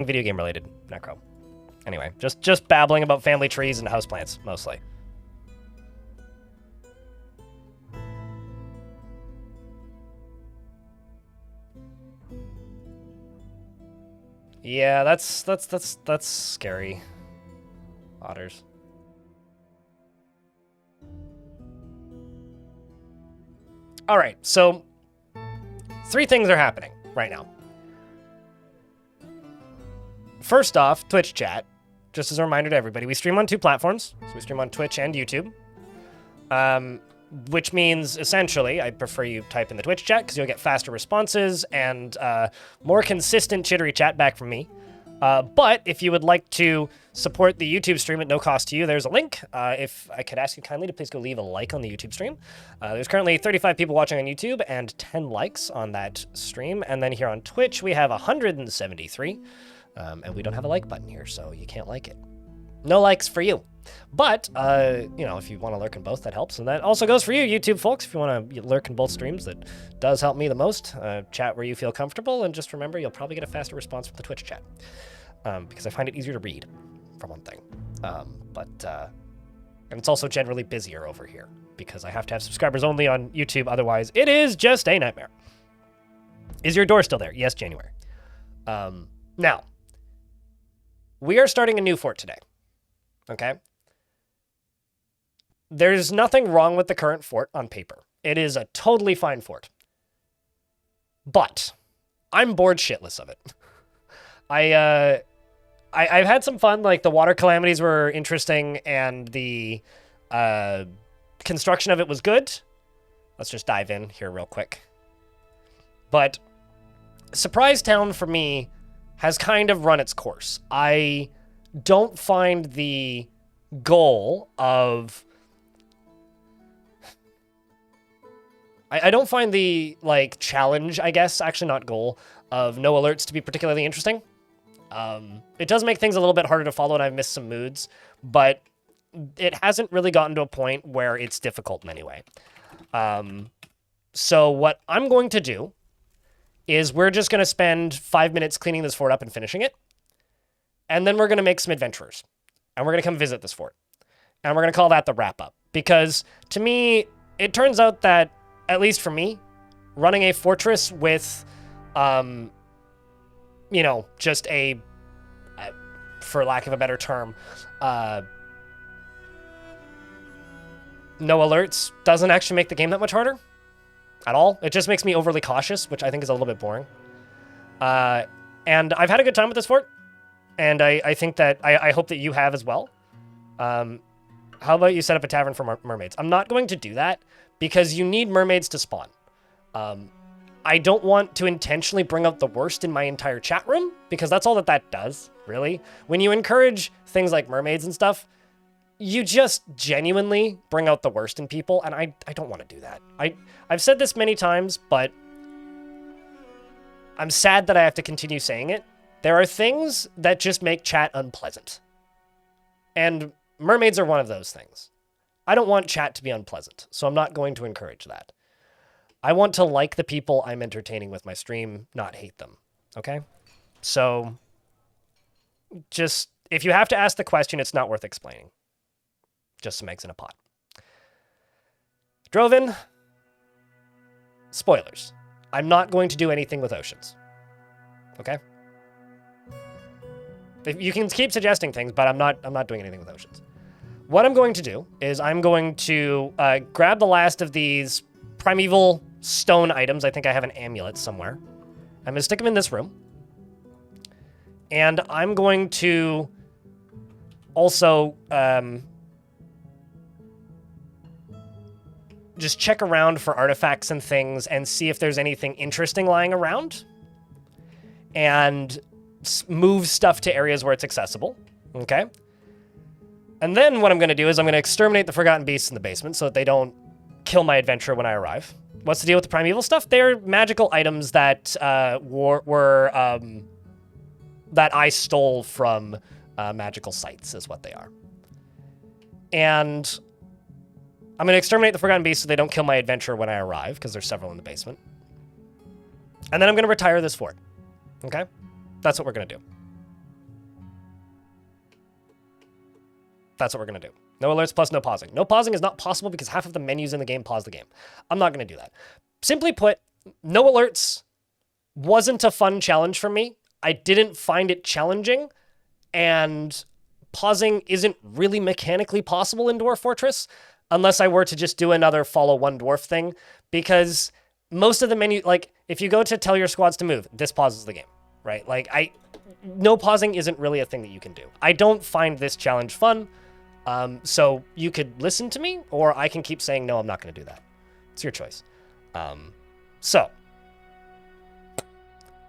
video game related, Necro. Anyway, just babbling about family trees and houseplants, mostly. Yeah, that's scary. Otters. All right, so 3 things are happening right now. First off, Twitch chat. Just as a reminder to everybody, we stream on 2 platforms. So we stream on Twitch and YouTube. Which means, essentially, I prefer you type in the Twitch chat because you'll get faster responses and more consistent chittery chat back from me. But if you would like to support the YouTube stream at no cost to you, there's a link. If I could ask you kindly to please go leave a like on the YouTube stream. There's currently 35 people watching on YouTube and 10 likes on that stream. And then here on Twitch, we have 173. And we don't have a like button here, so you can't like it. No likes for you. But, you know, if you want to lurk in both, that helps. And that also goes for you, YouTube folks. If you want to lurk in both streams, that does help me the most. Chat where you feel comfortable. And just remember, you'll probably get a faster response from the Twitch chat. Because I find it easier to read, for one thing. And it's also generally busier over here. Because I have to have subscribers only on YouTube. Otherwise, it is just a nightmare. Is your door still there? Yes, January. Now, we are starting a new fort today. Okay? There's nothing wrong with the current fort on paper. It is a totally fine fort. But I'm bored shitless of it. I've had some fun, like the water calamities were interesting and the construction of it was good. Let's just dive in here real quick. But Surprisetown for me has kind of run its course. I don't find the goal of... I don't find the, like, challenge, I guess, actually not goal, of no alerts to be particularly interesting. It does make things a little bit harder to follow, and I've missed some moods, but it hasn't really gotten to a point where it's difficult in any way. So what I'm going to do is we're just going to spend 5 minutes cleaning this fort up and finishing it. And then we're going to make some adventurers. And we're going to come visit this fort. And we're going to call that the wrap-up. Because, to me, it turns out that, at least for me, running a fortress with, you know, just a, for lack of a better term, no alerts doesn't actually make the game that much harder. At all. It just makes me overly cautious, which I think is a little bit boring. And I've had a good time with this fort. And I think that, I hope that you have as well. How about you set up a tavern for mermaids? I'm not going to do that because you need mermaids to spawn. I don't want to intentionally bring out the worst in my entire chat room because that's all that does, really. When you encourage things like mermaids and stuff, you just genuinely bring out the worst in people, and I don't want to do that. I've said this many times, but I'm sad that I have to continue saying it. There are things that just make chat unpleasant. And mermaids are one of those things. I don't want chat to be unpleasant, so I'm not going to encourage that. I want to like the people I'm entertaining with my stream, not hate them, okay? So, just, if you have to ask the question, it's not worth explaining. Just some eggs in a pot. Drove in. Spoilers. I'm not going to do anything with oceans. Okay? You can keep suggesting things, but I'm not doing anything with oceans. What I'm going to do is I'm going to grab the last of these primeval stone items. I think I have an amulet somewhere. I'm going to stick them in this room. And I'm going to also just check around for artifacts and things and see if there's anything interesting lying around. And move stuff to areas where it's accessible. Okay? And then what I'm going to do is I'm going to exterminate the forgotten beasts in the basement so that they don't kill my adventure when I arrive. What's the deal with the primeval stuff? They're magical items that were that I stole from magical sites is what they are. And I'm going to exterminate the forgotten beasts so they don't kill my adventure when I arrive, because there's several in the basement. And then I'm going to retire this fort. Okay? That's what we're going to do. That's what we're going to do. No alerts plus no pausing. No pausing is not possible because half of the menus in the game pause the game. I'm not going to do that. Simply put, no alerts wasn't a fun challenge for me. I didn't find it challenging, and pausing isn't really mechanically possible in Dwarf Fortress unless I were to just do another follow one dwarf thing, because most of the menu, like if you go to tell your squads to move, this pauses the game, right? Like no pausing isn't really a thing that you can do. I don't find this challenge fun. So you could listen to me, or I can keep saying, no, I'm not going to do that. It's your choice. So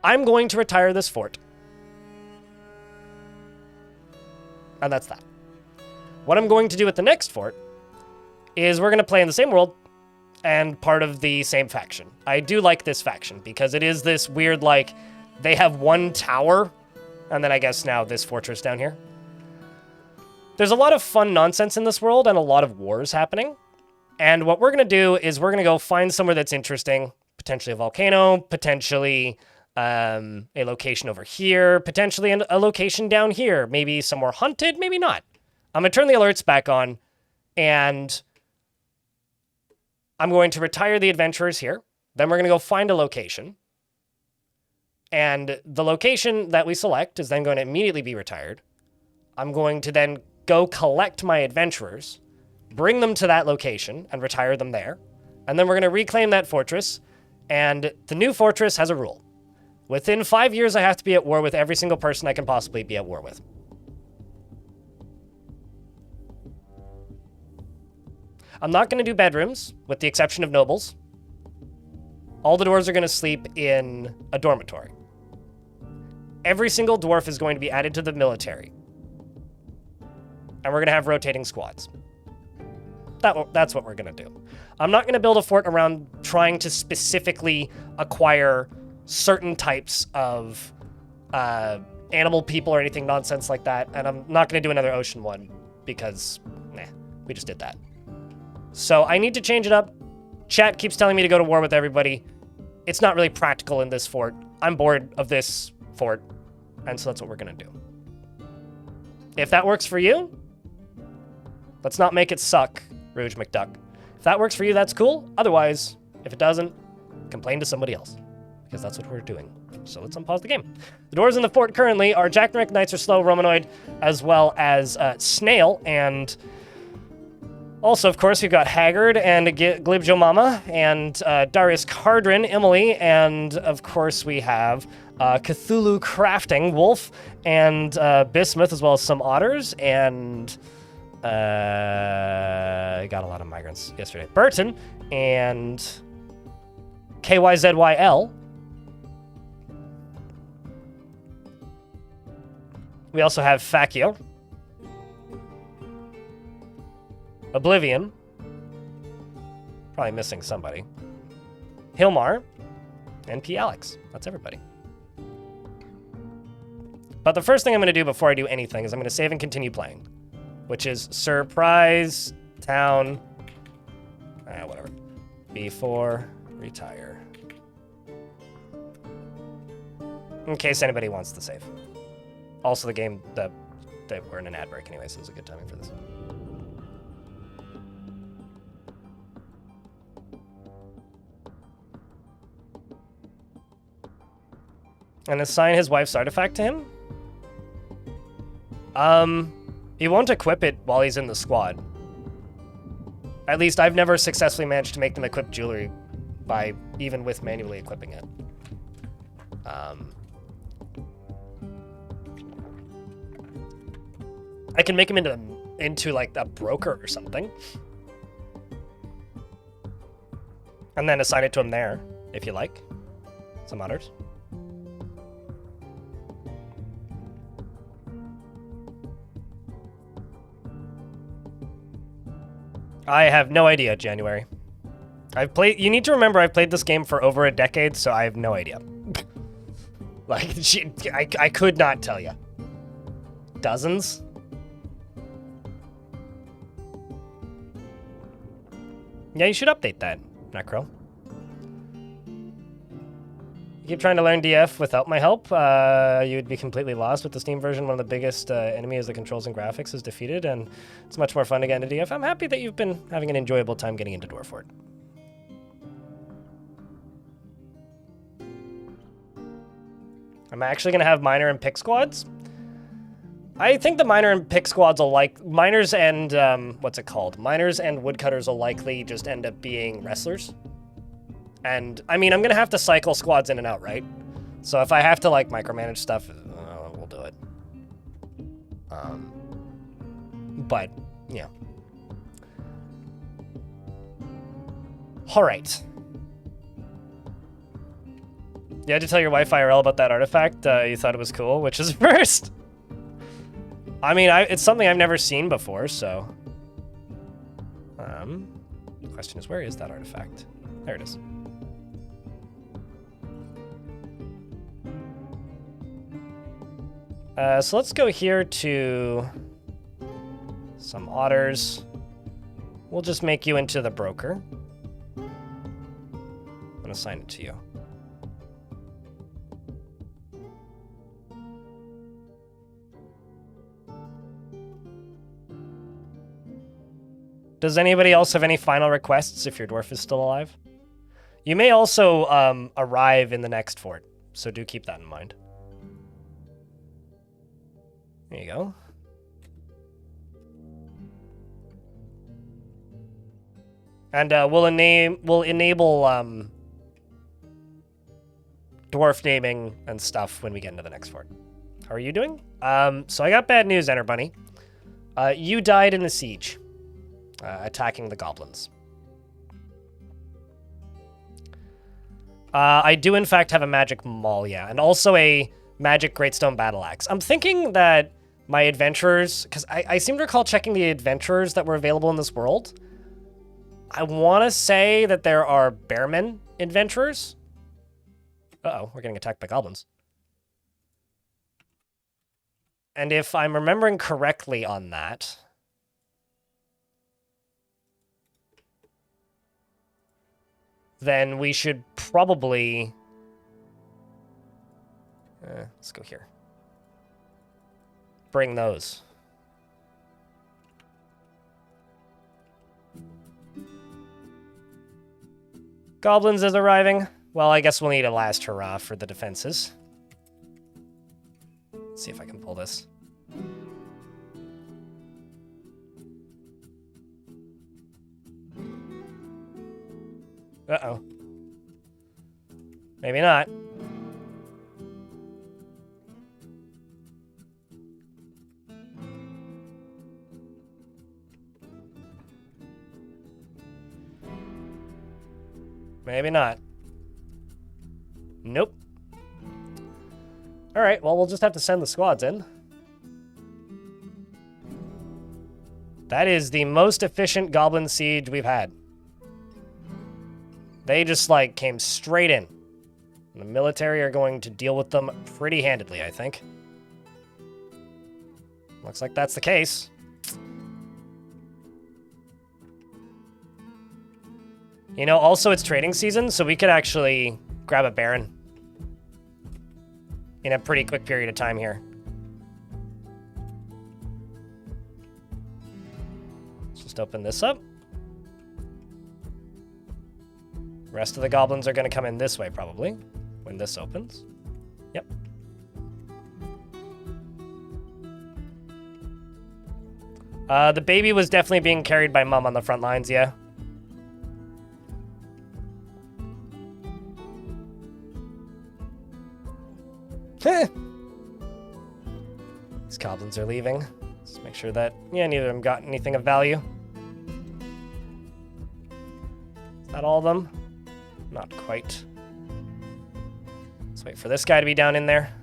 I'm going to retire this fort. And that's that. What I'm going to do with the next fort is we're going to play in the same world and part of the same faction. I do like this faction because it is this weird, like, they have one tower, and then I guess now this fortress down here. There's a lot of fun nonsense in this world and a lot of wars happening. And what we're going to do is we're going to go find somewhere that's interesting, potentially a volcano, potentially a location over here, potentially a location down here, maybe somewhere haunted, maybe not. I'm going to turn the alerts back on, and I'm going to retire the adventurers here. Then we're going to go find a location. And the location that we select is then going to immediately be retired. I'm going to then go collect my adventurers, bring them to that location, and retire them there. And then we're going to reclaim that fortress. And the new fortress has a rule. Within 5 years, I have to be at war with every single person I can possibly be at war with. I'm not going to do bedrooms, with the exception of nobles. All the dwarves are going to sleep in a dormitory. Every single dwarf is going to be added to the military. And we're going to have rotating squads. That's what we're going to do. I'm not going to build a fort around trying to specifically acquire certain types of animal people or anything nonsense like that. And I'm not going to do another ocean one because, we just did that. So I need to change it up. Chat keeps telling me to go to war with everybody. It's not really practical in this fort. I'm bored of this fort. And so that's what we're going to do. If that works for you, let's not make it suck, Rouge McDuck. If that works for you, that's cool. Otherwise, if it doesn't, complain to somebody else. Because that's what we're doing. So let's unpause the game. The doors in the fort currently are Jacknick, Knights Are Slow, Romanoid, as well as Snail, and also, of course, we've got Haggard and Glibjo Mama, and Darius Cardrin, Emily, and of course we have Cthulhu Crafting, Wolf, and Bismuth, as well as some otters, and got a lot of migrants yesterday. Burton, and KYZYL. We also have Fakio, Oblivion, probably missing somebody, Hilmar, and P. Alex. That's everybody. But the first thing I'm going to do before I do anything is I'm going to save and continue playing, which is Surprisetown, whatever, before retire, in case anybody wants to save. Also, the game that we're in an ad break anyway, so it's a good timing for this. And assign his wife's artifact to him? He won't equip it while he's in the squad. At least I've never successfully managed to make them equip jewelry by even with manually equipping it. I can make him into like a broker or something. And then assign it to him there, if you like. Some others. I have no idea, January. You need to remember I've played this game for over a decade, so I have no idea. Like, I could not tell you. Dozens? Yeah, you should update that, Necro. You keep trying to learn DF without my help, you would be completely lost. With the Steam version, one of the biggest enemies the controls and graphics is defeated, and it's much more fun to get into DF. I'm happy that you've been having an enjoyable time getting into Dwarf Fort. I'm actually going to have miner and pick squads. I think the miner and pick squads will miners and, what's it called? Miners and woodcutters will likely just end up being wrestlers. And, I mean, I'm going to have to cycle squads in and out, right? So if I have to, like, micromanage stuff, we'll do it. But, yeah. All right. You had to tell your wife IRL about that artifact. You thought it was cool, which is first. I mean, it's something I've never seen before, so. The question is, where is that artifact? There it is. So let's go here to some otters. We'll just make you into the broker. I'm gonna assign it to you. Does anybody else have any final requests if your dwarf is still alive? You may also arrive in the next fort, so do keep that in mind. There you go. And we'll enable dwarf naming and stuff when we get into the next fort. How are you doing? So I got bad news, Enter Bunny. You died in the siege. Attacking the goblins. I do, in fact, have a magic maul, yeah, and also a magic greatstone battle axe. I'm thinking that my adventurers, because I seem to recall checking the adventurers that were available in this world. I want to say that there are bearmen adventurers. Uh-oh, we're getting attacked by goblins. And if I'm remembering correctly on that, then we should probably... let's go here. Bring those. Goblins is arriving. Well, I guess we'll need a last hurrah for the defenses. Let's see if I can pull this. Uh-oh. Maybe not. Maybe not. Nope. All right, well, we'll just have to send the squads in. That is the most efficient goblin siege we've had. They just, like, came straight in. The military are going to deal with them pretty handedly, I think. Looks like that's the case. You know, also it's trading season, so we could actually grab a baron in a pretty quick period of time here. Let's just open this up. The rest of the goblins are going to come in this way, probably, when this opens. Yep. The baby was definitely being carried by Mum on the front lines, yeah. These goblins are leaving. Let's make sure that, yeah, neither of them got anything of value. Is that all of them? Not quite. Let's wait for this guy to be down in there.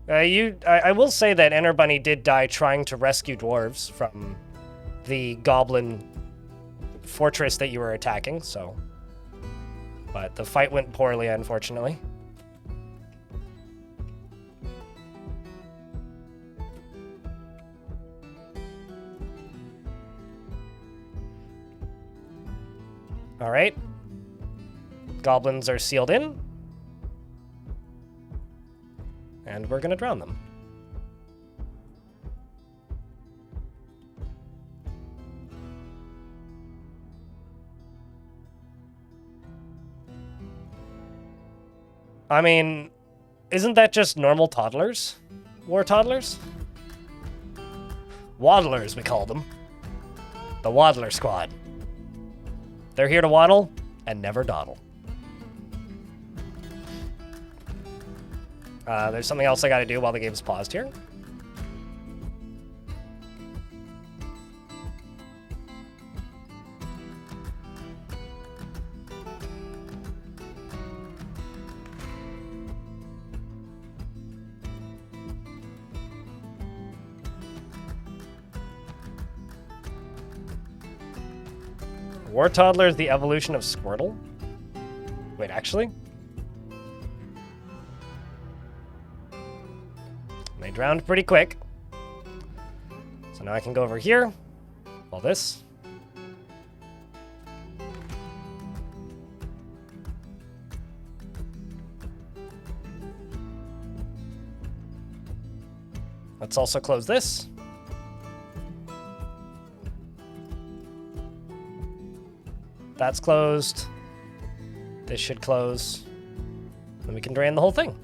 I will say that Enter Bunny did die trying to rescue dwarves from the goblin fortress that you were attacking, so. But the fight went poorly, unfortunately. All right. Goblins are sealed in. And we're going to drown them. I mean, isn't that just normal toddlers? War toddlers? Waddlers, we call them. The Waddler Squad. They're here to waddle and never dawdle. There's something else I gotta do while the game's paused here. War Toddler is the evolution of Squirtle? Wait, actually? They drowned pretty quick. So now I can go over here. All this. Let's also close this. That's closed. This should close. Then we can drain the whole thing.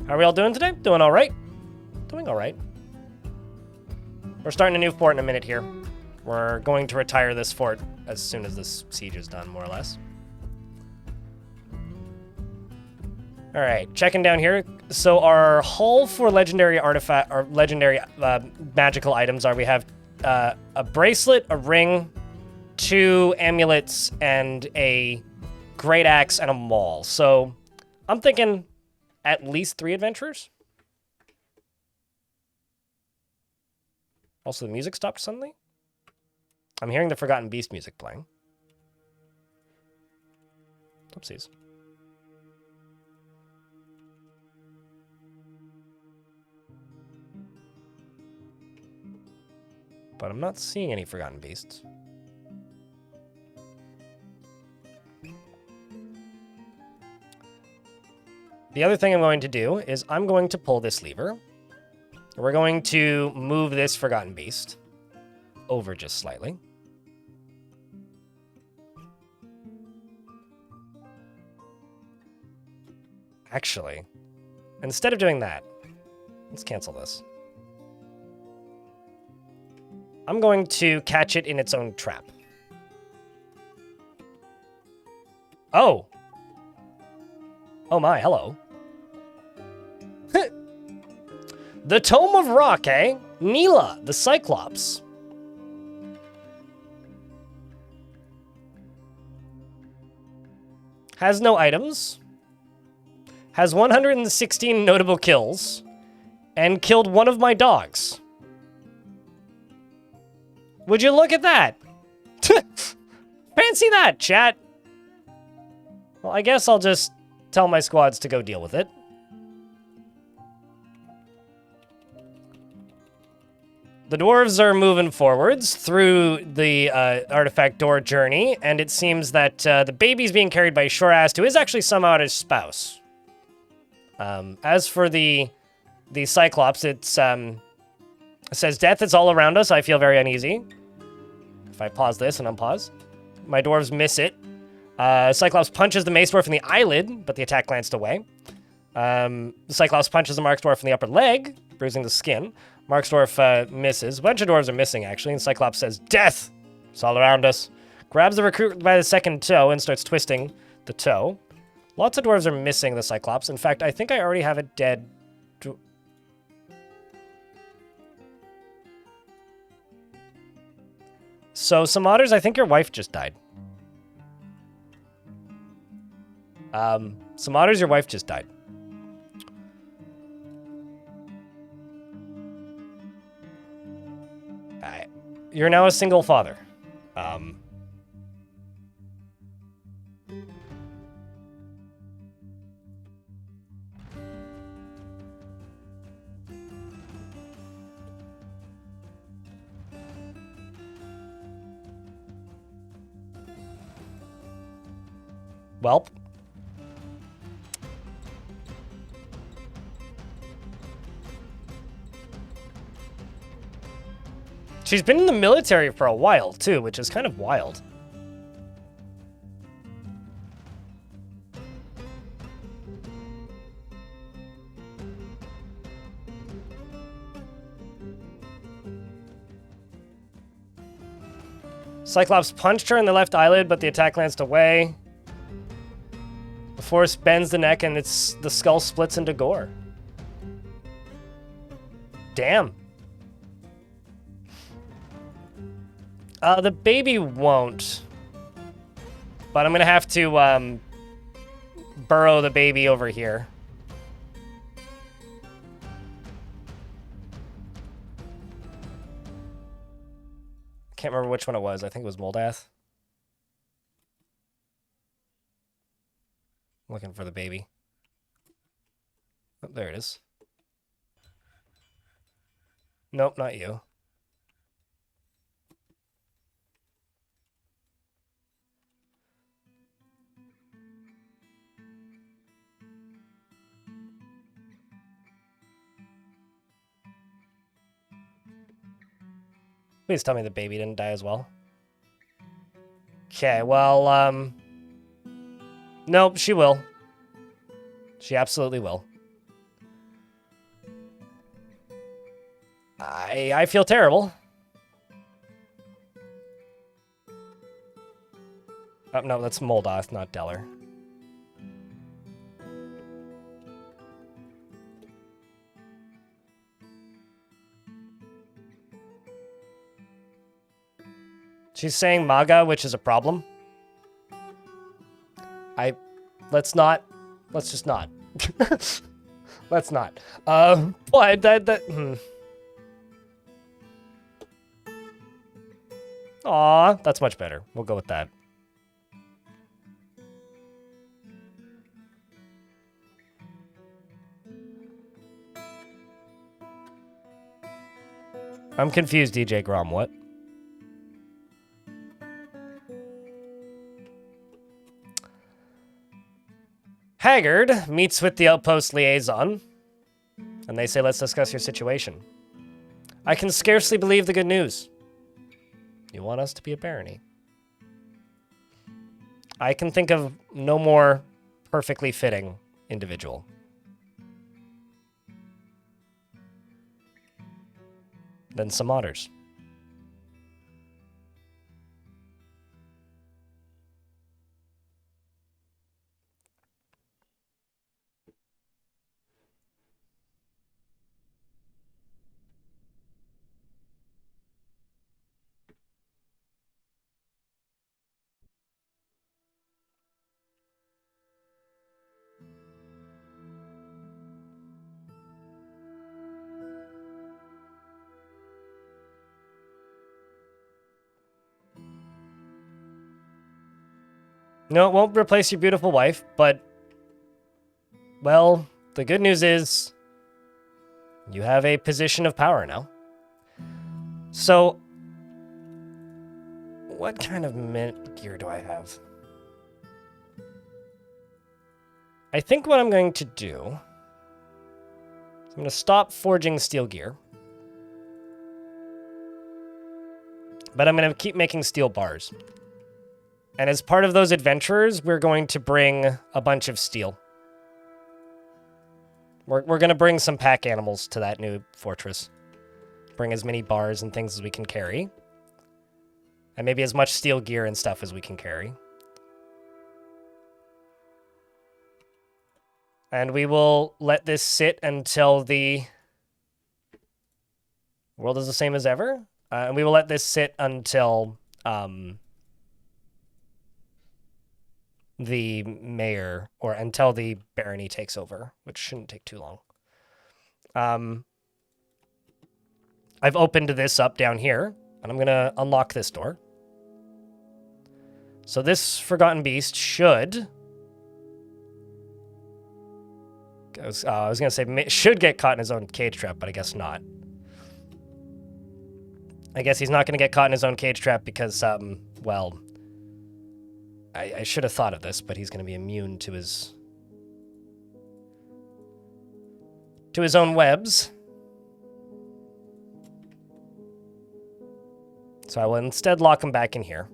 How are we all doing today? Doing all right? Doing all right. We're starting a new fort in a minute here. We're going to retire this fort as soon as this siege is done, more or less. All right, checking down here. So our haul for legendary artifact or legendary magical items are we have a bracelet, a ring, 2 amulets, and a great axe and a maul. So I'm thinking at least 3 adventurers. Also, the music stopped suddenly. I'm hearing the Forgotten Beast music playing. Oopsies. But I'm not seeing any Forgotten Beasts. The other thing I'm going to do is I'm going to pull this lever. We're going to move this Forgotten Beast over just slightly. Actually, instead of doing that, let's cancel this. I'm going to catch it in its own trap. Oh! Oh my, hello. The Tome of Rock, eh? Neela, the Cyclops. Has no items. Has 116 notable kills. And killed one of my dogs. Would you look at that? Fancy that, chat. Well, I guess I'll just tell my squads to go deal with it. The dwarves are moving forwards through the artifact door journey, and it seems that the baby's being carried by Shorast, who is actually somehow his spouse. As for the Cyclops, it says, death is all around us. I feel very uneasy. If I pause this and unpause, my dwarves miss it. Cyclops punches the Mace Dwarf in the eyelid, but the attack glanced away. The Cyclops punches the Marks Dwarf in the upper leg, bruising the skin. Marks Dwarf misses. A bunch of dwarves are missing, actually, and Cyclops says, death! It's all around us. Grabs the recruit by the second toe and starts twisting the toe. Lots of dwarves are missing the Cyclops. In fact, I think I already have it dead. So, some otters, I think your wife just died. Some otters, your wife just died. You're now a single father. Welp. She's been in the military for a while, too, which is kind of wild. Cyclops punched her in the left eyelid, but the attack glanced away. The force bends the neck, and the skull splits into gore. Damn. The baby won't. But I'm gonna have to, burrow the baby over here. Can't remember which one it was. I think it was Moldath. Looking for the baby. Oh, there it is. Nope, not you. Please tell me the baby didn't die as well. Okay, well, nope, she will. She absolutely will. I feel terrible. Oh, no, that's Moldoth, not Deller. She's saying MAGA, which is a problem. Let's just not. Let's not. But Aw, that's much better. We'll go with that. I'm confused, DJ Grom, what? Haggard meets with the outpost liaison, and they say, let's discuss your situation. I can scarcely believe the good news. You want us to be a barony? I can think of no more perfectly fitting individual. Than some otters. No, it won't replace your beautiful wife, but, well, the good news is you have a position of power now. So, what kind of mint gear do I have? I think what I'm going to do is I'm going to stop forging steel gear. But I'm going to keep making steel bars. And as part of those adventures, we're going to bring a bunch of steel. We're going to bring some pack animals to that new fortress. Bring as many bars and things as we can carry. And maybe as much steel gear and stuff as we can carry. And we will let this sit until the world is the same as ever. And we will let this sit until the mayor, or until the barony takes over, which shouldn't take too long. I've opened this up down here, and I'm going to unlock this door. So this Forgotten Beast should... I was going to say, should get caught in his own cage trap, but I guess not. I guess he's not going to get caught in his own cage trap because, well... I should have thought of this, but he's going to be immune to his own webs. So I will instead lock him back in here.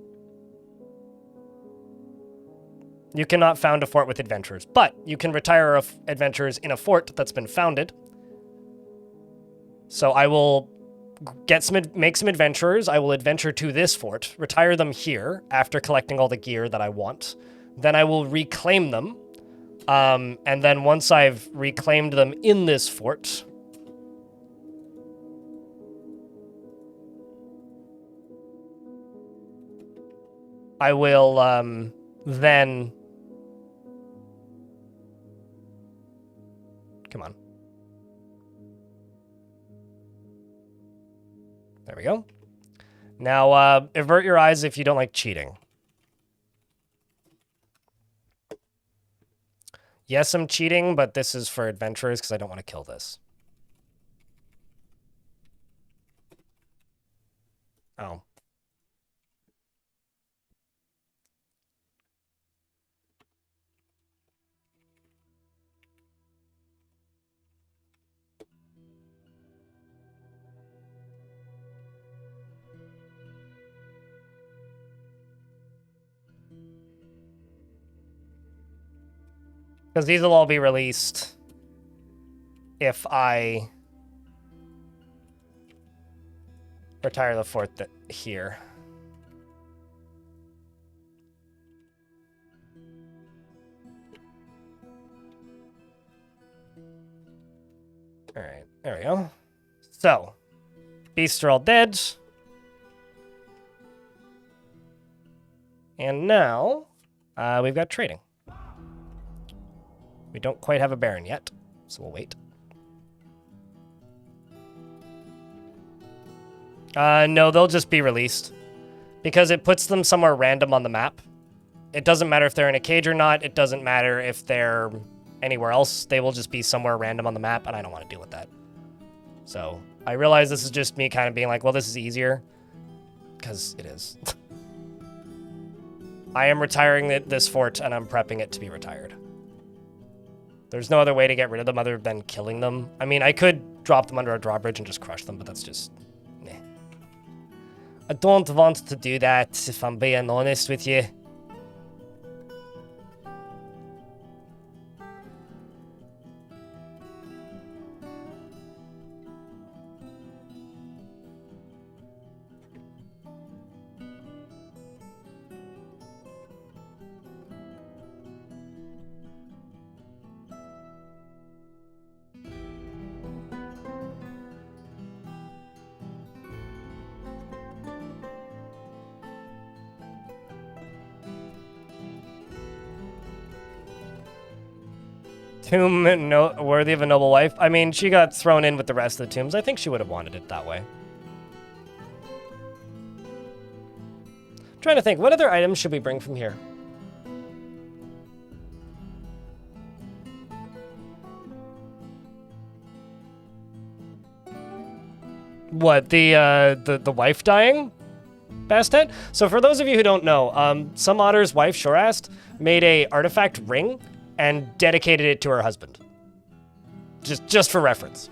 You cannot found a fort with adventurers, but you can retire adventurers in a fort that's been founded. So I will make some adventurers. I will adventure to this fort, retire them here after collecting all the gear that I want. Then I will reclaim them. And then once I've reclaimed them in this fort, I will then... Come on. There we go. Now, avert your eyes if you don't like cheating. Yes, I'm cheating, but this is for adventurers because I don't want to kill this. Oh. Because these will all be released if I retire the fort here. All right, there we go. So, beasts are all dead. And now, we've got trading. We don't quite have a baron yet, so we'll wait. No, they'll just be released. Because it puts them somewhere random on the map. It doesn't matter if they're in a cage or not. It doesn't matter if they're anywhere else. They will just be somewhere random on the map, and I don't want to deal with that. So, I realize this is just me kind of being like, well, this is easier. Because it is. I am retiring this fort, and I'm prepping it to be retired. There's no other way to get rid of them other than killing them. I mean, I could drop them under a drawbridge and just crush them, but that's just... Meh. I don't want to do that, if I'm being honest with you. Tomb worthy of a noble wife. I mean, she got thrown in with the rest of the tombs. I think she would have wanted it that way. I'm trying to think, what other items should we bring from here? What, the wife dying? Bastet? So for those of you who don't know, some otter's wife, Shorast, made a artifact ring and dedicated it to her husband. Just for reference.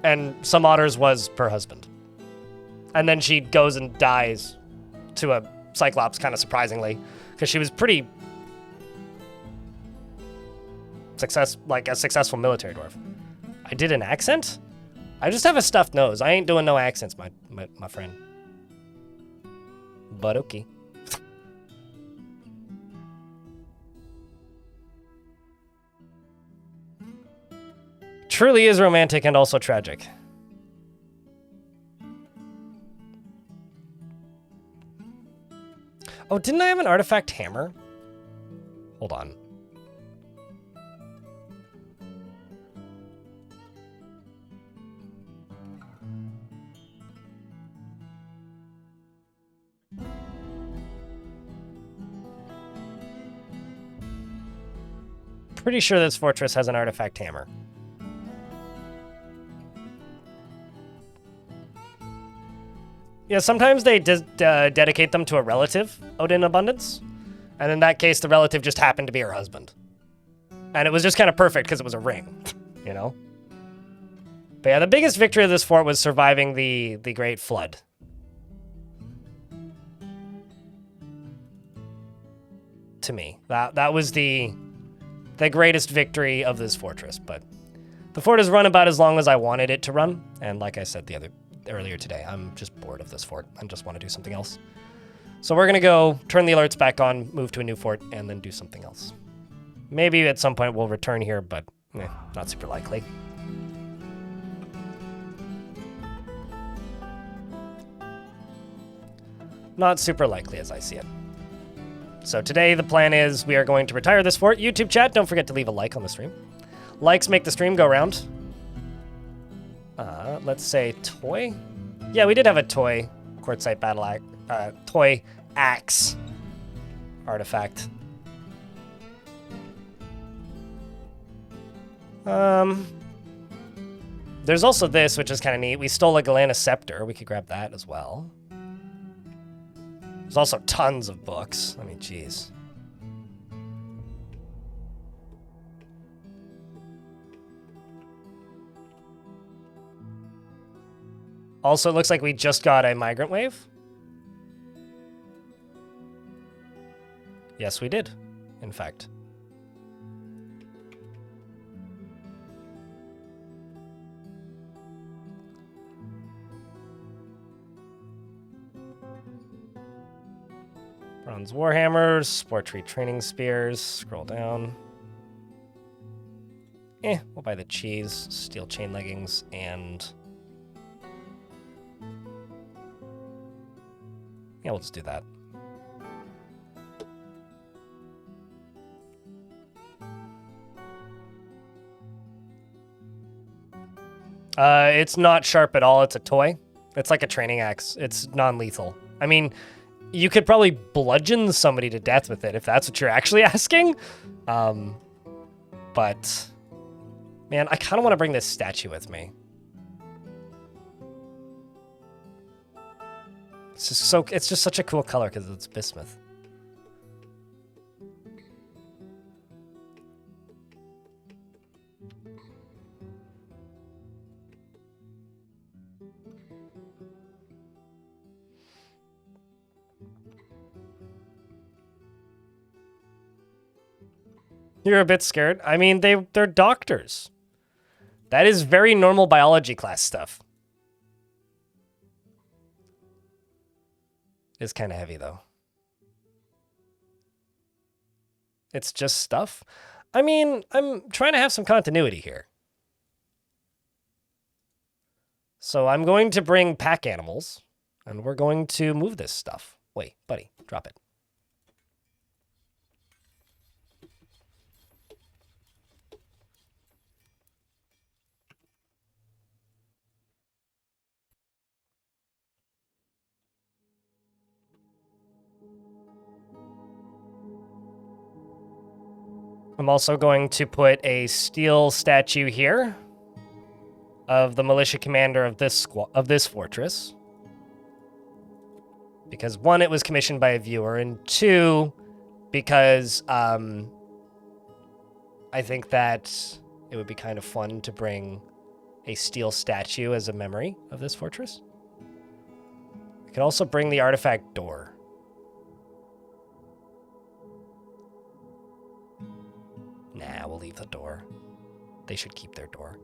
And some otter's was her husband. And then she goes and dies to a Cyclops, kind of surprisingly, because she was pretty a successful military dwarf. I did an accent? I just have a stuffed nose. I ain't doing no accents, my friend. But okay. Truly is romantic and also tragic. Oh, didn't I have an artifact hammer? Hold on. Pretty sure this fortress has an artifact hammer. Yeah, sometimes they dedicate them to a relative out in abundance. And in that case, the relative just happened to be her husband. And it was just kind of perfect because it was a ring, you know? But yeah, the biggest victory of this fort was surviving the Great Flood. To me. That was the greatest victory of this fortress, but the fort has run about as long as I wanted it to run, and like I said earlier today, I'm just bored of this fort. I just want to do something else. So we're gonna go turn the alerts back on, move to a new fort, and then do something else. Maybe at some point we'll return here, but not super likely. Not super likely as I see it. So today the plan is we are going to retire this fort. YouTube chat, don't forget to leave a like on the stream. Likes make the stream go round. Let's say toy. Yeah, we did have a toy quartzite battle toy axe artifact. There's also this, which is kind of neat. We stole a Galena scepter. We could grab that as well. There's also tons of books. I mean, jeez. Also, it looks like we just got a migrant wave. Yes, we did, in fact. Bronze warhammers, spore tree training spears. Scroll down. We'll buy the cheese, steel chain leggings, and yeah, we'll just do that. It's not sharp at all. It's a toy. It's like a training axe. It's non-lethal. I mean, you could probably bludgeon somebody to death with it if that's what you're actually asking. But man, I kind of want to bring this statue with me. It's just such a cool color because it's bismuth. You're a bit scared. I mean, they're doctors. That is very normal biology class stuff. It's kind of heavy, though. It's just stuff. I mean, I'm trying to have some continuity here. So I'm going to bring pack animals, and we're going to move this stuff. Wait, buddy, drop it. I'm also going to put a steel statue here of the militia commander of this fortress. Because one, it was commissioned by a viewer, and two, because I think that it would be kind of fun to bring a steel statue as a memory of this fortress. I could also bring the artifact door. Nah, we'll leave the door. They should keep their door.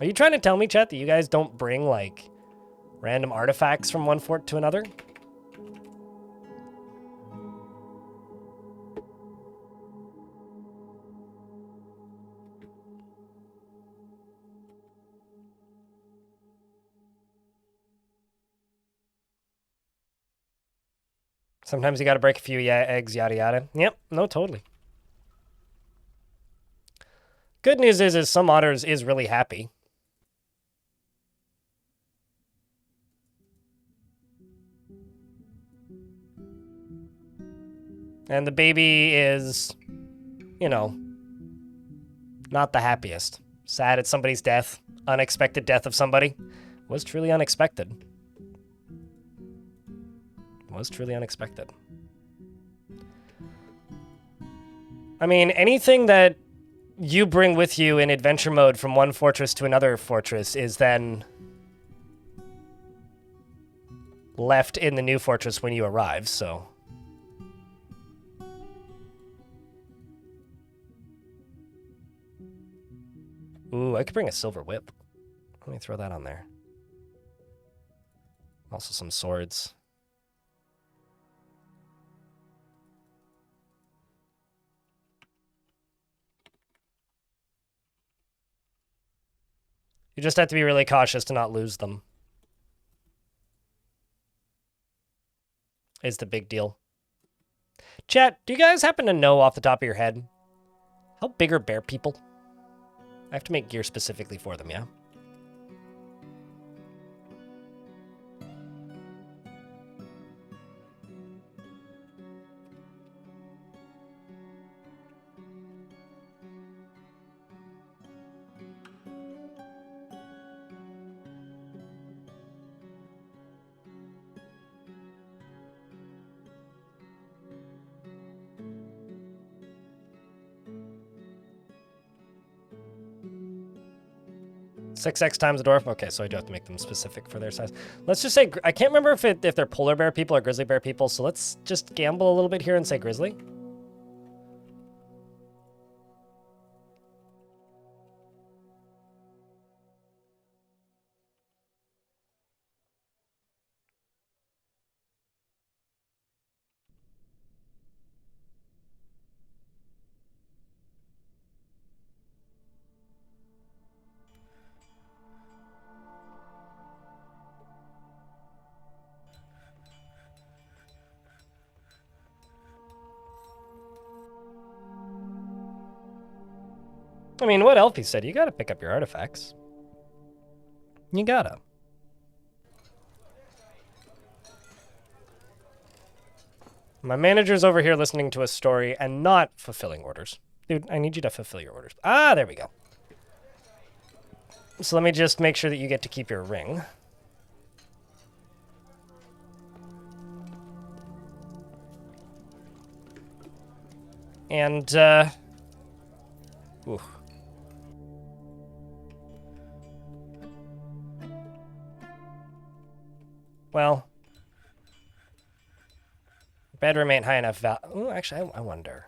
Are you trying to tell me, chat, that you guys don't bring, like, random artifacts from one fort to another? Sometimes you gotta break a few eggs, yada yada. Yep, no, totally. Good news is some otters is really happy. And the baby is, you know, not the happiest. Sad at somebody's death. Unexpected death of somebody. Was truly unexpected. was truly unexpected. I mean, anything that you bring with you in adventure mode from one fortress to another fortress is then left in the new fortress when you arrive, so... Ooh, I could bring a silver whip. Let me throw that on there. Also some swords. You just have to be really cautious to not lose them. Is the big deal. Chat, do you guys happen to know off the top of your head how big are bear people? I have to make gear specifically for them, yeah? Six X times a dwarf? Okay, so I do have to make them specific for their size. Let's just say, I can't remember if they're polar bear people or grizzly bear people, so let's just gamble a little bit here and say grizzly. I mean, what Elfie said, you gotta pick up your artifacts. You gotta. My manager's over here listening to a story and not fulfilling orders. Dude, I need you to fulfill your orders. Ah, there we go. So let me just make sure that you get to keep your ring. And, ooh. Well, bedroom ain't high enough val. Ooh, actually, I wonder.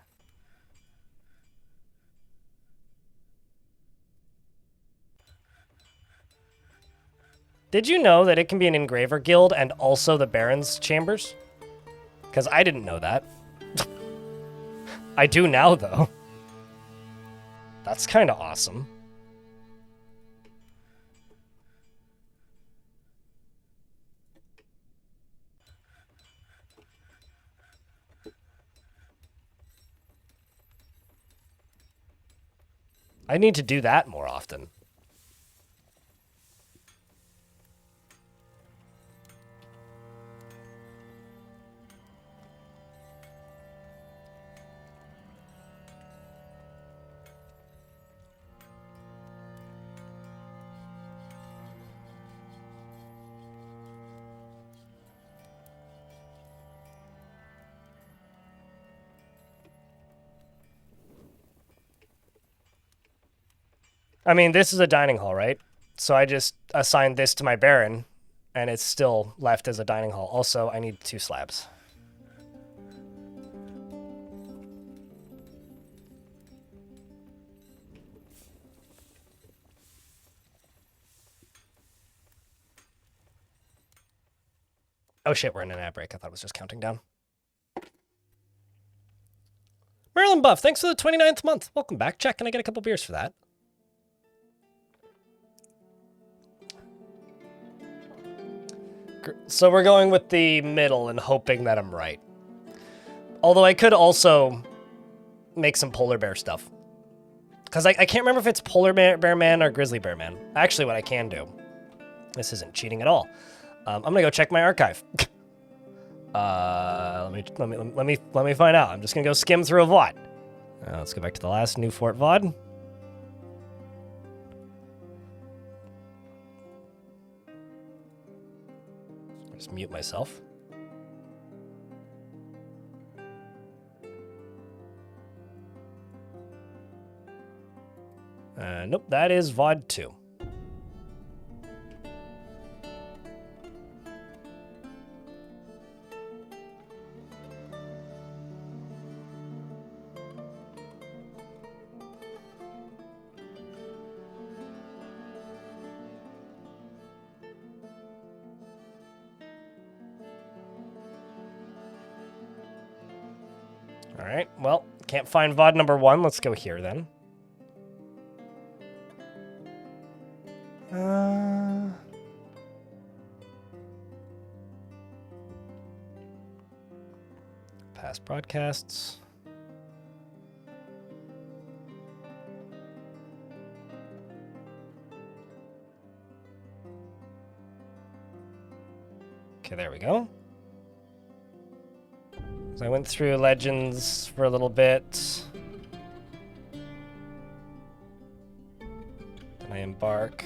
Did you know that it can be an engraver guild and also the Baron's chambers? Because I didn't know that. I do now, though. That's kind of awesome. I need to do that more often. I mean, this is a dining hall, right? So I just assigned this to my Baron, and it's still left as a dining hall. Also, I need 2 slabs. Oh shit, we're in an ad break. I thought it was just counting down. Marilyn Buff, thanks for the 29th month. Welcome back. Check, can I get a couple beers for that? So we're going with the middle and hoping that I'm right. Although I could also make some polar bear stuff. Because I can't remember if it's polar bear man or grizzly bear man. Actually, what I can do, this isn't cheating at all. I'm gonna go check my archive. Let me find out. I'm just gonna go skim through a VOD. Let's go back to the last New Fort VOD. Just mute myself. Nope, that is VOD 2. All right, well, can't find VOD number 1. Let's go here then. Past broadcasts. Okay, there we go. So I went through Legends for a little bit. Then I embark.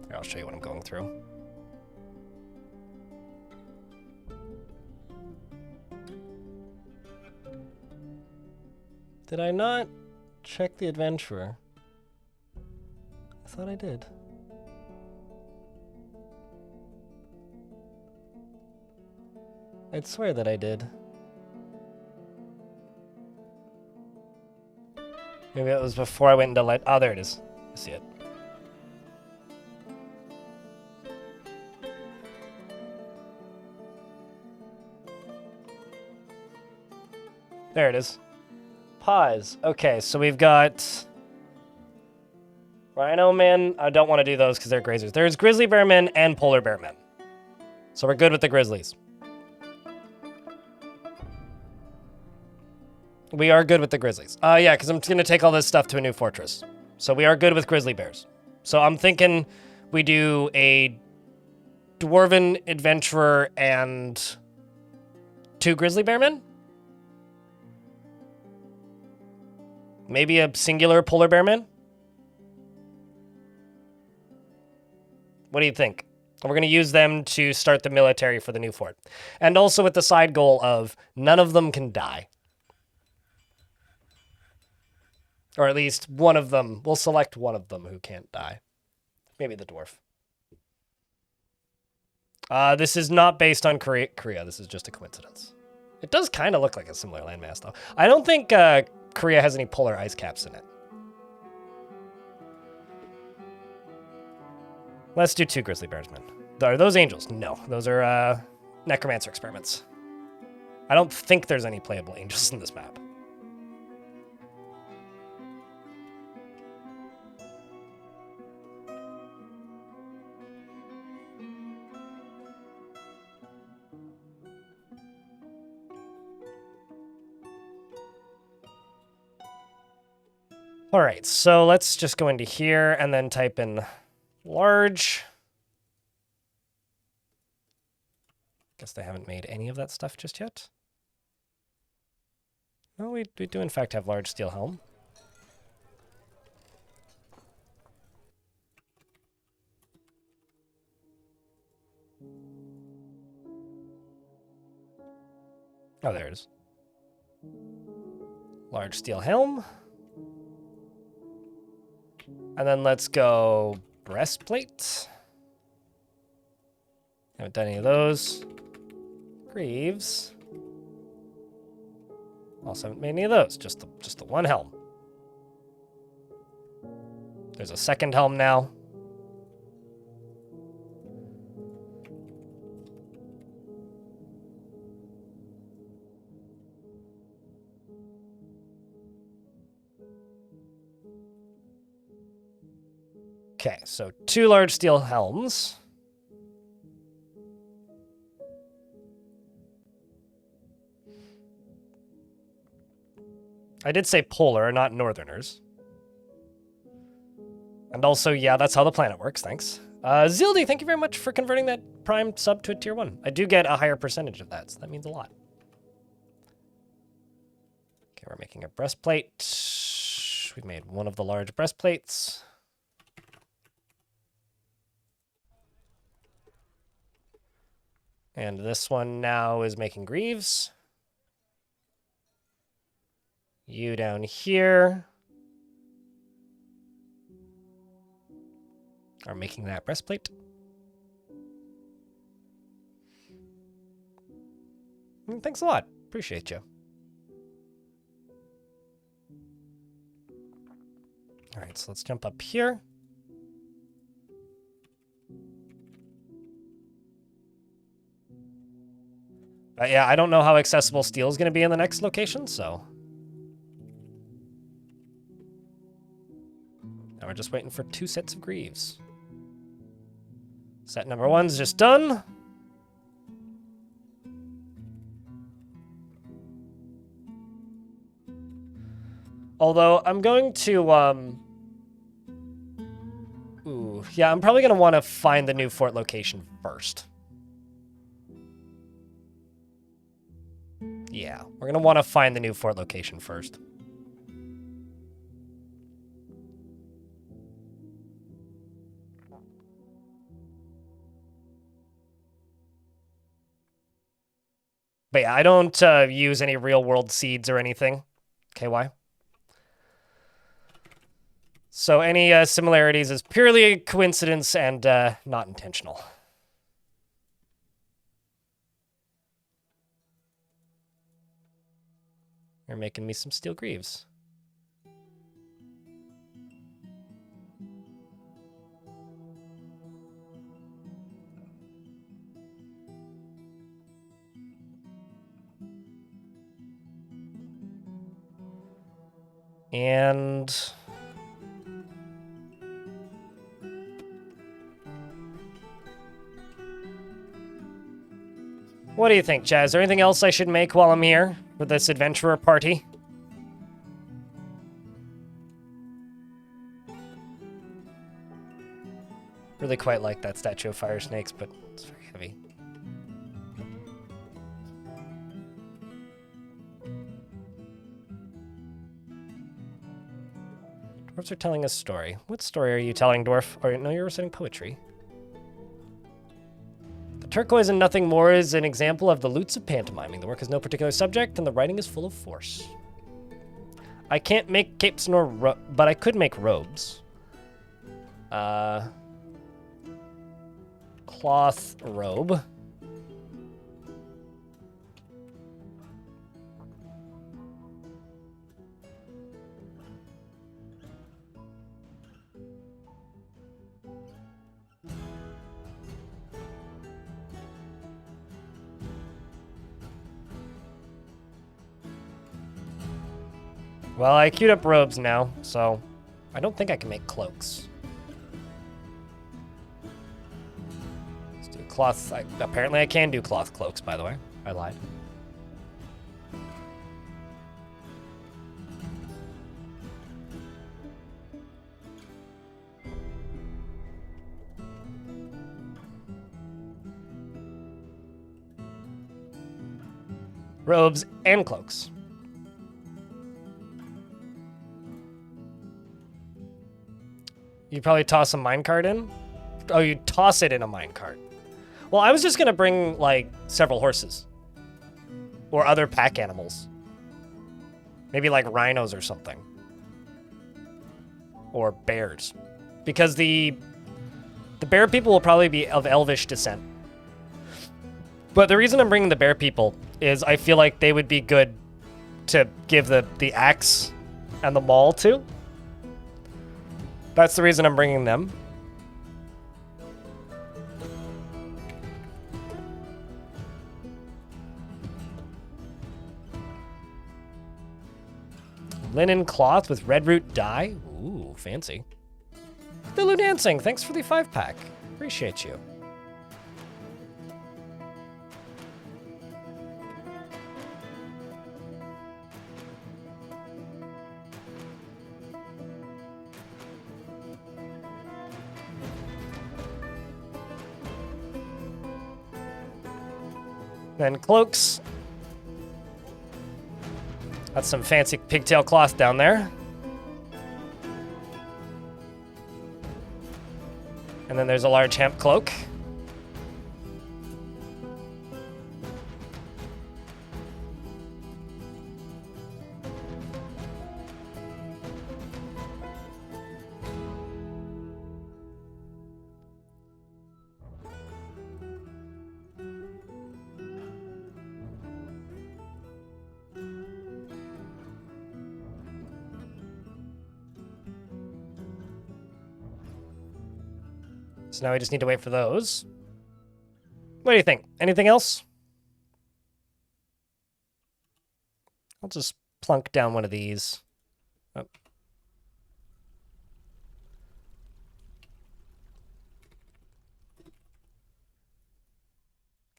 Here, I'll show you what I'm going through. Did I not check the adventurer? I thought I did. I'd swear that I did. Maybe it was before I went into oh, there it is. I see it. There it is. Pause. Okay, so we've got Rhino Men. I don't want to do those because they're grazers. There's Grizzly Bear Men and Polar Bear Men. So we're good with the Grizzlies. We are good with the Grizzlies. Yeah, because I'm going to take all this stuff to a new fortress. So we are good with Grizzly Bears. So I'm thinking we do a Dwarven Adventurer and 2 Grizzly Bear Men? Maybe a singular Polar Bear Man? What do you think? We're going to use them to start the military for the new fort. And also with the side goal of none of them can die. Or at least one of them. We'll select one of them who can't die. Maybe the dwarf. This is not based on Korea. This is just a coincidence. It does kind of look like a similar landmass, though. I don't think Korea has any polar ice caps in it. Let's do 2 grizzly bears, men. Are those angels? No. Those are necromancer experiments. I don't think there's any playable angels in this map. All right, so let's just go into here and then type in large. Guess they haven't made any of that stuff just yet. No, we do in fact have large steel helm. Oh, there it is. Large steel helm. And then let's go breastplate. Haven't done any of those. Greaves. Also haven't made any of those. Just the one helm. There's a second helm now. Okay, so 2 large steel helms. I did say polar, not northerners. And also, yeah, that's how the planet works, thanks. Zildy, thank you very much for converting that prime sub to a tier 1. I do get a higher percentage of that, so that means a lot. Okay, we're making a breastplate. We've made one of the large breastplates. And this one now is making greaves. You down here are making that breastplate. Thanks a lot. Appreciate you. All right, so let's jump up here. Yeah, I don't know how accessible steel is going to be in the next location, so. Now we're just waiting for 2 sets of greaves. Set number 1's just done. Although I'm going to, yeah, I'm probably going to want to find the new fort location first. Yeah, we're going to want to find the new fort location first. But yeah, I don't use any real-world seeds or anything. KY. So any similarities is purely a coincidence and not intentional. You're making me some steel greaves. And what do you think, Chaz? Is there anything else I should make while I'm here for this adventurer party? Really quite like that statue of fire snakes, but it's very heavy. Dwarves are telling a story. What story are you telling, Dwarf? Or no, you're reciting poetry. The turquoise and nothing more is an example of the lutes of pantomiming. The work has no particular subject, and the writing is full of force. I can't make capes nor but I could make robes. Cloth robe. Well, I queued up robes now, so I don't think I can make cloaks. Let's do cloth. Apparently I can do cloth cloaks, by the way. I lied. Robes and cloaks. You probably toss a minecart in? Oh, you toss it in a minecart. Well, I was just gonna bring, like, several horses. Or other pack animals. Maybe, like, rhinos or something. Or bears. Because the bear people will probably be of elvish descent. But the reason I'm bringing the bear people is I feel like they would be good to give the axe and the maul to. That's the reason I'm bringing them. Linen cloth with red root dye. Ooh, fancy. Lulu Dancing, thanks for the 5-pack. Appreciate you. Then cloaks. That's some fancy pigtail cloth down there. And then there's a large hemp cloak. So now we just need to wait for those. What do you think? Anything else? I'll just plunk down one of these. Oh.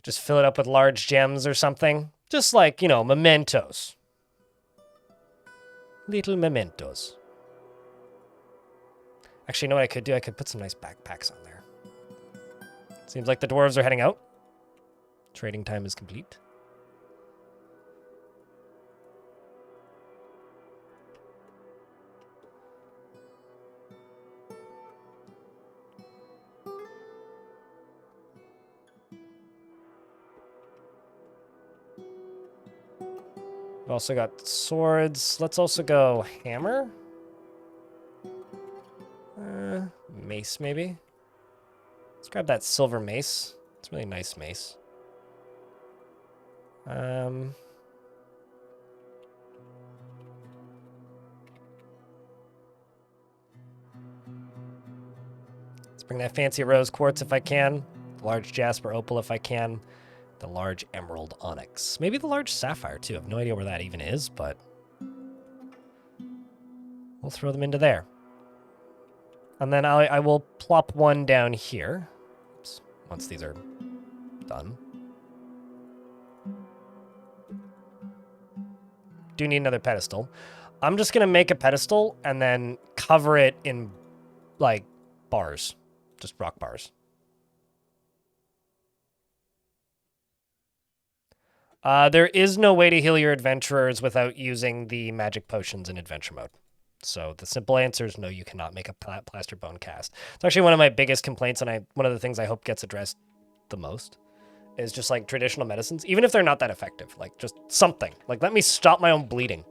Just fill it up with large gems or something. Just like, you know, mementos. Little mementos. Actually, you know what I could do? I could put some nice backpacks on there. Seems like the dwarves are heading out. Trading time is complete. We've also got swords. Let's also go hammer. Mace, maybe. Let's grab that silver mace. It's a really nice mace. Let's bring that fancy rose quartz if I can. The large jasper opal if I can. The large emerald onyx. Maybe the large sapphire, too. I have no idea where that even is, but we'll throw them into there. And then I will plop one down here. Oops, once these are done. Do need another pedestal. I'm just going to make a pedestal and then cover it in, like, bars. Just rock bars. There is no way to heal your adventurers without using the magic potions in adventure mode. So the simple answer is no, you cannot make a plaster bone cast. It's actually one of my biggest complaints, and one of the things I hope gets addressed the most is just like traditional medicines, even if they're not that effective, like just something. Like, let me stop my own bleeding.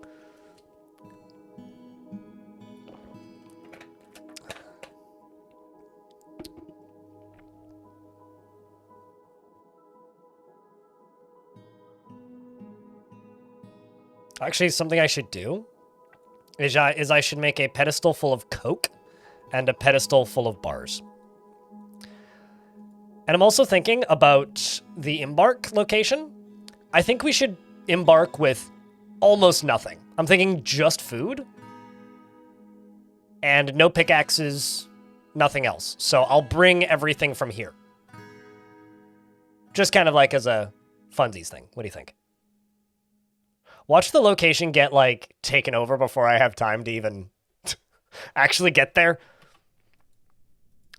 Actually, something I should do is I should make a pedestal full of coke and a pedestal full of bars. And I'm also thinking about the embark location. I think we should embark with almost nothing. I'm thinking just food and no pickaxes, nothing else. So I'll bring everything from here. Just kind of like as a funsies thing. What do you think? Watch the location get, like, taken over before I have time to even actually get there.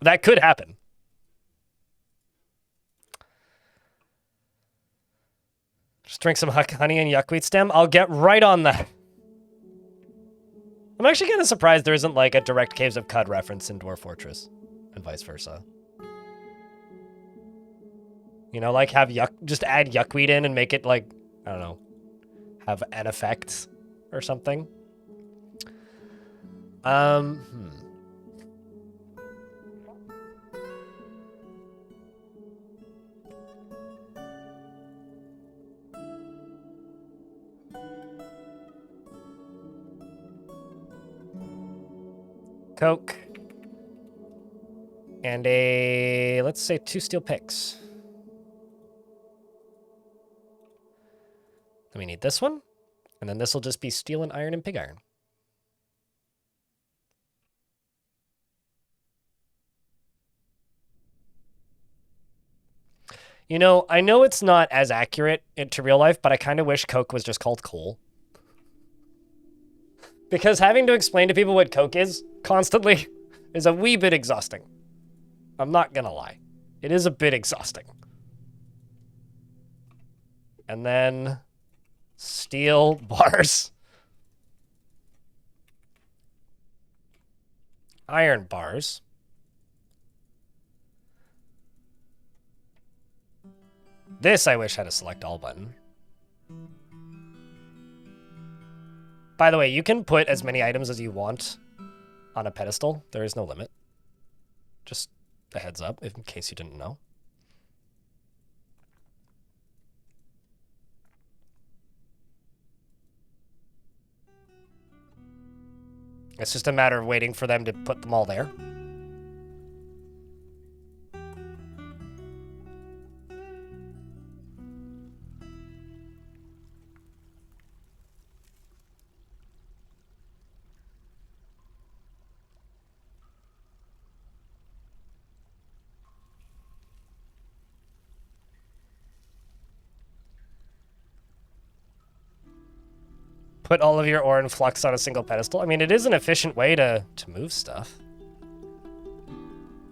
That could happen. Just drink some honey and yuckweed stem. I'll get right on that. I'm actually kind of surprised there isn't, like, a direct Caves of Cud reference in Dwarf Fortress. And vice versa. You know, like, just add yuckweed in and make it, like, I don't know, have an effect or something. Coke. And let's say 2 steel picks. Then we need this one. And then this will just be steel and iron and pig iron. You know, I know it's not as accurate to real life, but I kind of wish coke was just called coal. Because having to explain to people what coke is constantly is a wee bit exhausting. I'm not gonna lie. It is a bit exhausting. And then steel bars. Iron bars. This I wish had a select all button. By the way, you can put as many items as you want on a pedestal. There is no limit. Just a heads up, in case you didn't know. It's just a matter of waiting for them to put them all there. Put all of your ore and flux on a single pedestal. I mean, it is an efficient way to move stuff.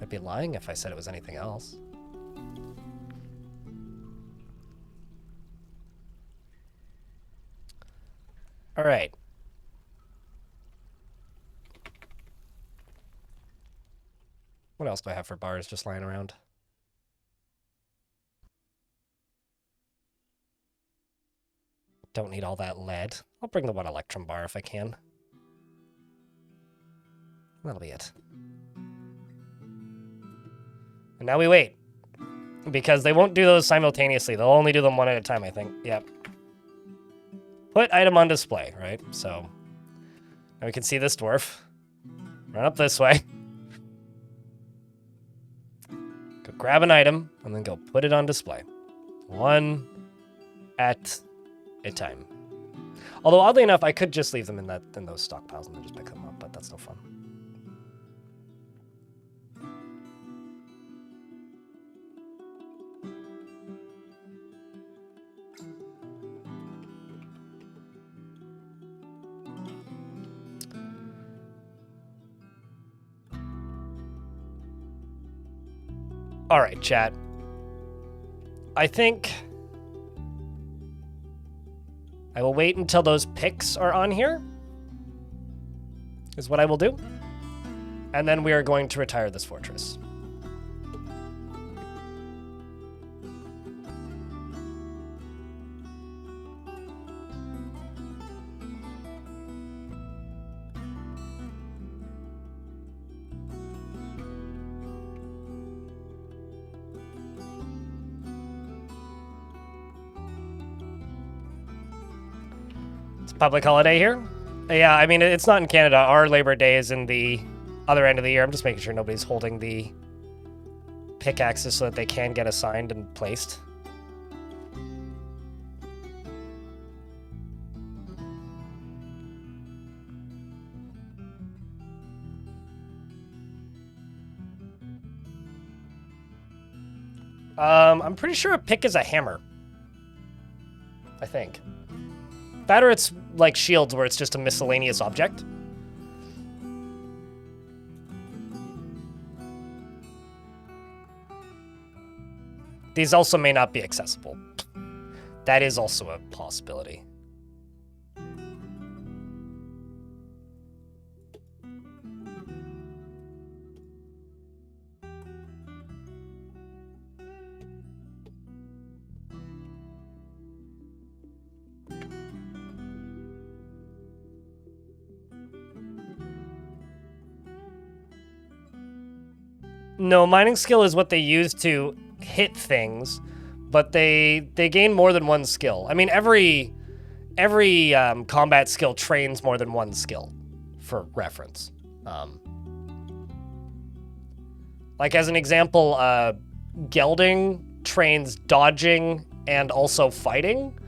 I'd be lying if I said it was anything else. All right. What else do I have for bars just lying around? Don't need all that lead. I'll bring the one electrum bar if I can. That'll be it. And now we wait. Because they won't do those simultaneously. They'll only do them one at a time, I think. Yep. Put item on display, right? So now we can see this dwarf. Run up this way. Go grab an item, and then go put it on display. One at a time. Although oddly enough, I could just leave them in those stockpiles and then just pick them up, but that's no fun. All right, chat. I think I will wait until those picks are on here, is what I will do. And then we are going to retire this fortress. Public holiday here? Yeah, I mean, it's not in Canada. Our Labor Day is in the other end of the year. I'm just making sure nobody's holding the pickaxes so that they can get assigned and placed. I'm pretty sure a pick is a hammer. I think. That or it's like shields where it's just a miscellaneous object. These also may not be accessible. That is also a possibility. No, mining skill is what they use to hit things, but they gain more than one skill. I mean, every combat skill trains more than one skill, for reference. Like as an example, gelding trains dodging and also fighting.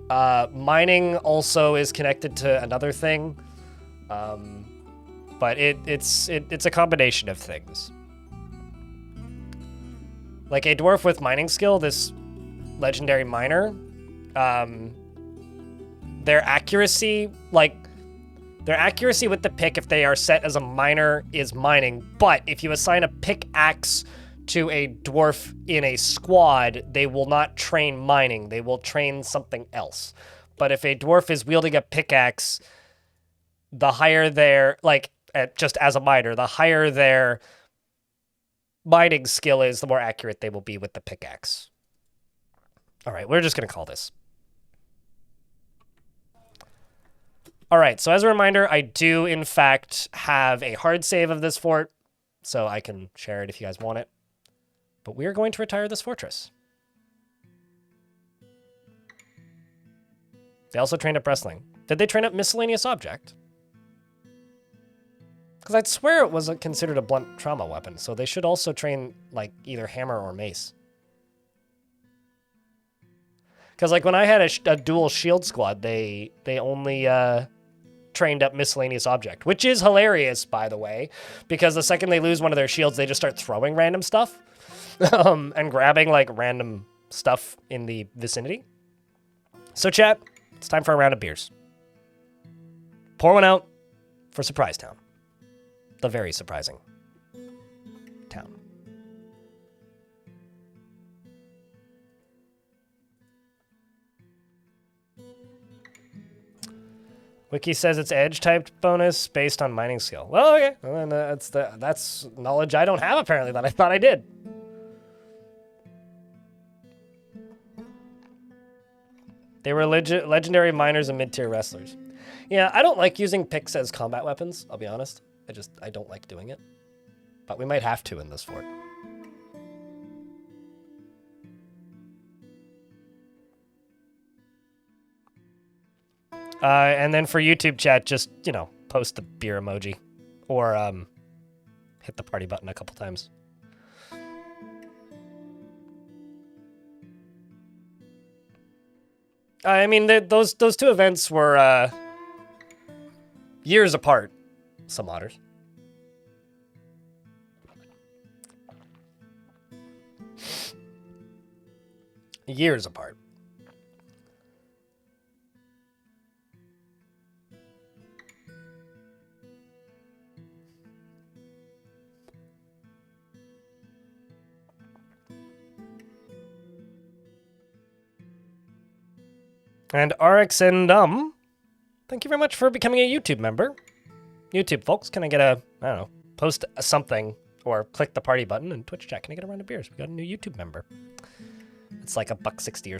Mining also is connected to another thing, but it's a combination of things. Like a dwarf with mining skill, this legendary miner, their accuracy with the pick if they are set as a miner is mining, but if you assign a pickaxe to a dwarf in a squad, they will not train mining, they will train something else. But if a dwarf is wielding a pickaxe, the higher their, just as a miner, the higher their mining skill is, the more accurate they will be with the pickaxe. All right, we're just going to call this. All right, so as a reminder, I do, in fact, have a hard save of this fort, so I can share it if you guys want it. But we are going to retire this fortress. They also trained up wrestling. Did they train up miscellaneous object? Because I'd swear it was considered a blunt trauma weapon, so they should also train, either hammer or mace. Because, when I had a dual shield squad, they only trained up miscellaneous object, which is hilarious, by the way, because the second they lose one of their shields, they just start throwing random stuff and grabbing, random stuff in the vicinity. So, chat, it's time for a round of beers. Pour one out for Surprisetown. The very surprising town. Wiki says it's edge-typed bonus based on mining skill. Well, okay. Well, then, that's knowledge I don't have, apparently, that I thought I did. They were legendary miners and mid-tier wrestlers. Yeah, I don't like using picks as combat weapons, I'll be honest. I don't like doing it. But we might have to in this fort. And then for YouTube chat, just, you know, post the beer emoji. Or hit the party button a couple times. I mean, those two events were years apart, some otters. Years apart. And RX and thank you very much for becoming a YouTube member. YouTube folks, can I get a, I don't know, post something or click the party button and Twitch chat. Can I get a round of beers? We got a new YouTube member. It's like $1.60 or